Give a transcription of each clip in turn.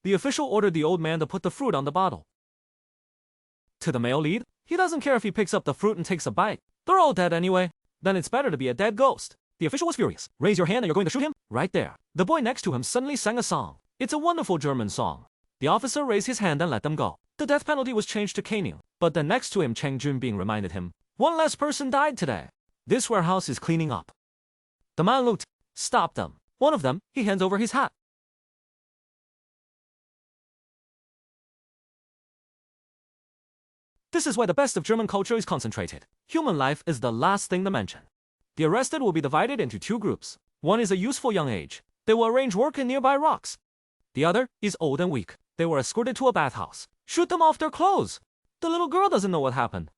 The official ordered the old man to put the fruit on the bottle. To the male lead, he doesn't care if he picks up the fruit and takes a bite. They're all dead anyway. Then it's better to be a dead ghost. The official was furious. Raise your hand and you're going to shoot him? Right there. The boy next to him suddenly sang a song. It's a wonderful German song. The officer raised his hand and let them go. The death penalty was changed to caning. But then next to him, Cheng Junbing reminded him, one less person died today. This warehouse is cleaning up. The man looked, stopped them. One of them, he hands over his hat. This is where the best of German culture is concentrated. Human life is the last thing to mention. The arrested will be divided into two groups. One is a useful young age. They will arrange work in nearby rocks. The other is old and weak. They were escorted to a bathhouse. Shoot them off their clothes. The little girl doesn't know what happened.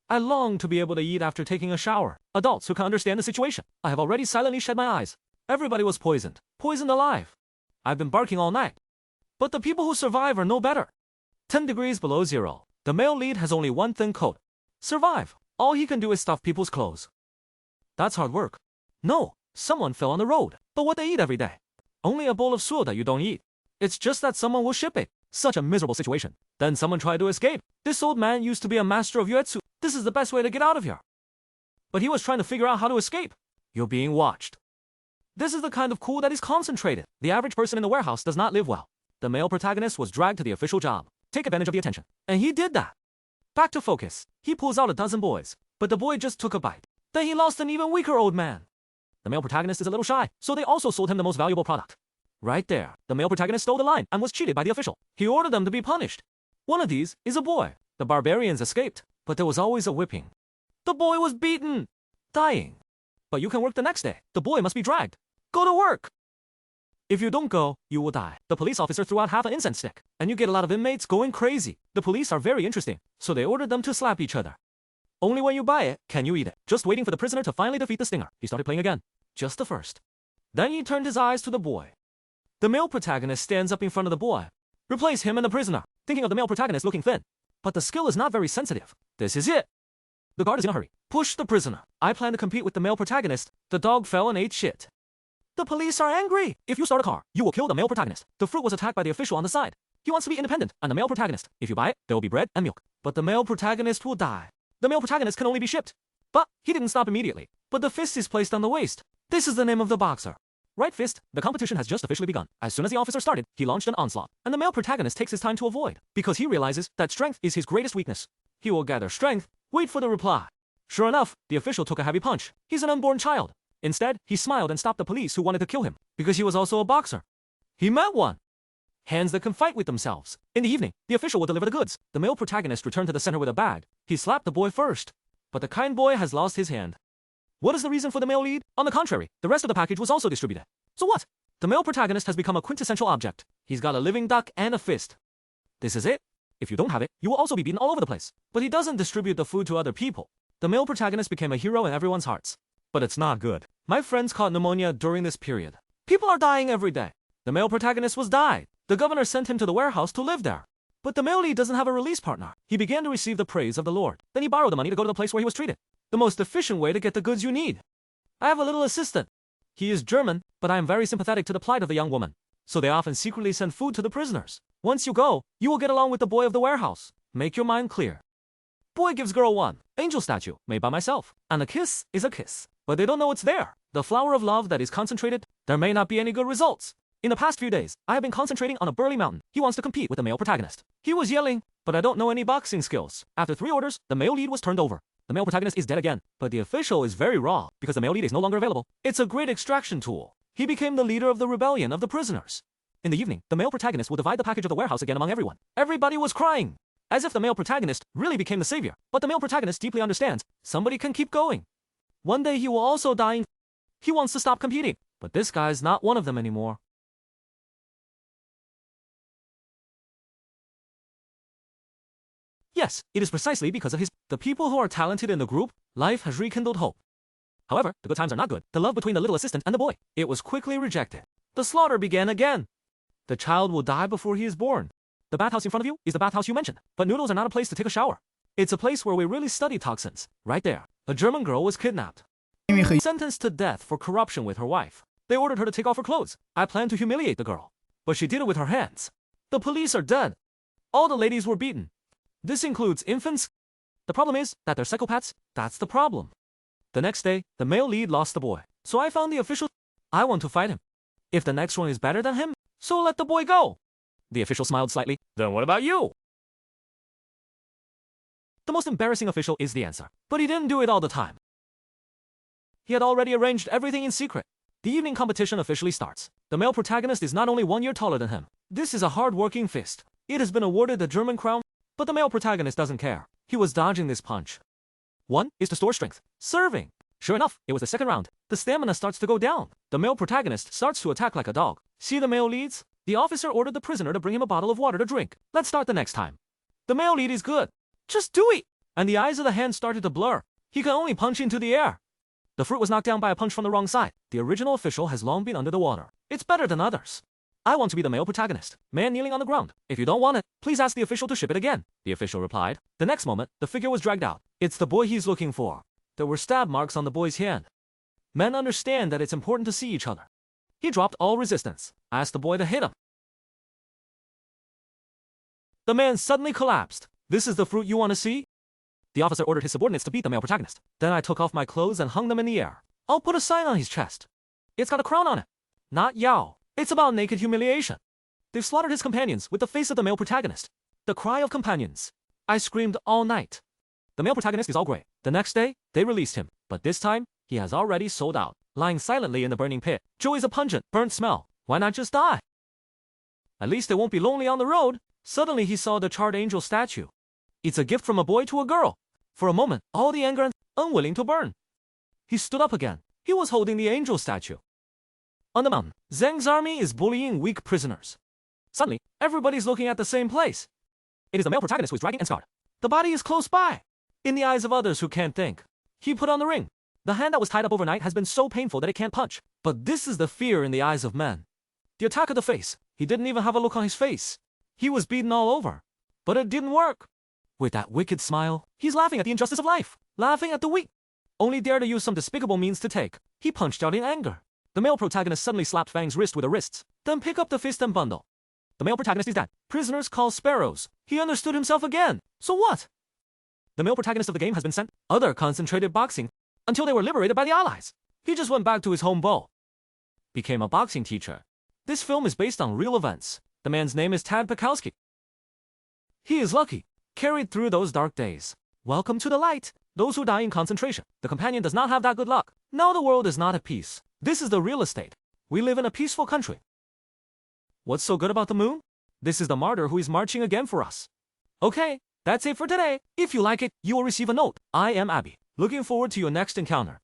I long to be able to eat after taking a shower. Adults who can understand the situation. I have already silently shed my eyes. Everybody was poisoned. Poisoned alive. I've been barking all night. But the people who survive are no better. 10 degrees below zero. The male lead has only one thin coat. Survive. All he can do is stuff people's clothes. That's hard work. No, someone fell on the road. But what they eat every day? Only a bowl of suo that you don't eat. It's just that someone will ship it. Such a miserable situation. Then someone tried to escape. This old man used to be a master of yuetsu. This is the best way to get out of here. But he was trying to figure out how to escape. You're being watched. This is the kind of cool that is concentrated. The average person in the warehouse does not live well. The male protagonist was dragged to the official job. Take advantage of the attention. And he did that. Back to focus. He pulls out a dozen boys. But the boy just took a bite. Then he lost an even weaker old man. The male protagonist is a little shy, so they also sold him the most valuable product. Right there, the male protagonist stole the line and was cheated by the official. He ordered them to be punished. One of these is a boy. The barbarians escaped, but there was always a whipping. The boy was beaten, dying. But you can work the next day. The boy must be dragged. Go to work. If you don't go, you will die. The police officer threw out half an incense stick, and you get a lot of inmates going crazy. The police are very interesting, so they ordered them to slap each other. Only when you buy it can you eat it. Just waiting for the prisoner to finally defeat the stinger. He started playing again. Just the first. Then he turned his eyes to the boy. The male protagonist stands up in front of the boy. Replace him and the prisoner, thinking of the male protagonist looking thin. But the skill is not very sensitive. This is it. The guard is in a hurry. Push the prisoner. I plan to compete with the male protagonist. The dog fell and ate shit. The police are angry. If you start a car, you will kill the male protagonist. The fruit was attacked by the official on the side. He wants to be independent, and the male protagonist. If you buy it, there will be bread and milk. But the male protagonist will die. The male protagonist can only be shipped. But he didn't stop immediately. But the fist is placed on the waist. This is the name of the boxer. Right fist. The competition has just officially begun. As soon as the officer started, he launched an onslaught. And the male protagonist takes his time to avoid, because he realizes that strength is his greatest weakness. He will gather strength, wait for the reply. Sure enough, the official took a heavy punch. He's an unborn child. Instead, he smiled and stopped the police who wanted to kill him, because he was also a boxer. He met one. Hands that can fight with themselves. In the evening, the official will deliver the goods. The male protagonist returned to the center with a bag. He slapped the boy first. But the kind boy has lost his hand. What is the reason for the male lead? On the contrary, the rest of the package was also distributed. So what? The male protagonist has become a quintessential object. He's got a living duck and a fist. This is it. If you don't have it, you will also be beaten all over the place. But he doesn't distribute the food to other people. The male protagonist became a hero in everyone's hearts. But it's not good. My friends caught pneumonia during this period. People are dying every day. The male protagonist was died. The governor sent him to the warehouse to live there. But the male lead doesn't have a release partner. He began to receive the praise of the Lord. Then he borrowed the money to go to the place where he was treated. The most efficient way to get the goods you need. I have a little assistant. He is German, but I am very sympathetic to the plight of the young woman. So they often secretly send food to the prisoners. Once you go, you will get along with the boy of the warehouse. Make your mind clear. Boy gives girl one angel statue made by myself. And a kiss is a kiss. But they don't know it's there. The flower of love that is concentrated, there may not be any good results. In the past few days, I have been concentrating on a burly mountain. He wants to compete with the male protagonist. He was yelling, but I don't know any boxing skills. After 3 orders, the male lead was turned over. The male protagonist is dead again, but the official is very raw because the male lead is no longer available. It's a great extraction tool. He became the leader of the rebellion of the prisoners. In the evening, the male protagonist will divide the package of the warehouse again among everyone. Everybody was crying, as if the male protagonist really became the savior. But the male protagonist deeply understands somebody can keep going. One day he will also die. He wants to stop competing, but this guy's not one of them anymore. Yes, it is precisely because of the people who are talented in the group, life has rekindled hope. However, the good times are not good. The love between the little assistant and the boy, it was quickly rejected. The slaughter began again. The child will die before he is born. The bathhouse in front of you is the bathhouse you mentioned, but noodles are not a place to take a shower. It's a place where we really study toxins. Right there, a German girl was kidnapped. Sentenced to death for corruption with her wife. They ordered her to take off her clothes. I planned to humiliate the girl, but she did it with her hands. The police are dead. All the ladies were beaten. This includes infants. The problem is that they're psychopaths. That's the problem. The next day, the male lead lost the boy. So I found the official. I want to fight him. If the next one is better than him, so let the boy go. The official smiled slightly. Then what about you? The most embarrassing official is the answer. But he didn't do it all the time. He had already arranged everything in secret. The evening competition officially starts. The male protagonist is not only 1 year taller than him. This is a hard-working fist. It has been awarded the German crown, but the male protagonist doesn't care. He was dodging this punch. 1 is to store strength. Serving. Sure enough, it was the second round. The stamina starts to go down. The male protagonist starts to attack like a dog. See the male leads? The officer ordered the prisoner to bring him a bottle of water to drink. Let's start the next time. The male lead is good. Just do it! And the eyes of the hand started to blur. He could only punch into the air. The fruit was knocked down by a punch from the wrong side. The original official has long been under the water. It's better than others. I want to be the male protagonist. Man kneeling on the ground. If you don't want it, please ask the official to ship it again. The official replied. The next moment, the figure was dragged out. It's the boy he's looking for. There were stab marks on the boy's hand. Men understand that it's important to see each other. He dropped all resistance. Asked the boy to hit him. The man suddenly collapsed. This is the fruit you want to see? The officer ordered his subordinates to beat the male protagonist. Then I took off my clothes and hung them in the air. I'll put a sign on his chest. It's got a crown on it. Not Yao. It's about naked humiliation. They've slaughtered his companions with the face of the male protagonist. The cry of companions. I screamed all night. The male protagonist is all gray. The next day, they released him. But this time, he has already sold out, lying silently in the burning pit. Joy is a pungent, burnt smell. Why not just die? At least they won't be lonely on the road. Suddenly he saw the charred angel statue. It's a gift from a boy to a girl. For a moment, all the anger and unwilling to burn. He stood up again. He was holding the angel statue. On the mountain, Zheng's army is bullying weak prisoners. Suddenly, everybody's looking at the same place. It is the male protagonist who is dragging and scarred. The body is close by. In the eyes of others who can't think. He put on the ring. The hand that was tied up overnight has been so painful that it can't punch. But this is the fear in the eyes of men. The attack of the face. He didn't even have a look on his face. He was beaten all over. But it didn't work. With that wicked smile, he's laughing at the injustice of life. Laughing at the weak. Only dare to use some despicable means to take. He punched out in anger. The male protagonist suddenly slapped Fang's wrist with her wrists. Then pick up the fist and bundle. The male protagonist is dead. Prisoners call sparrows. He understood himself again. So what? The male protagonist of the game has been sent. Other concentrated boxing. Until they were liberated by the Allies. He just went back to his home bow. Became a boxing teacher. This film is based on real events. The man's name is Tad Pekowski. He is lucky. Carried through those dark days. Welcome to the light. Those who die in concentration. The companion does not have that good luck. Now the world is not at peace. This is the real estate. We live in a peaceful country. What's so good about the moon? This is the martyr who is marching again for us. Okay, that's it for today. If you like it, you will receive a note. I am Abby. Looking forward to your next encounter.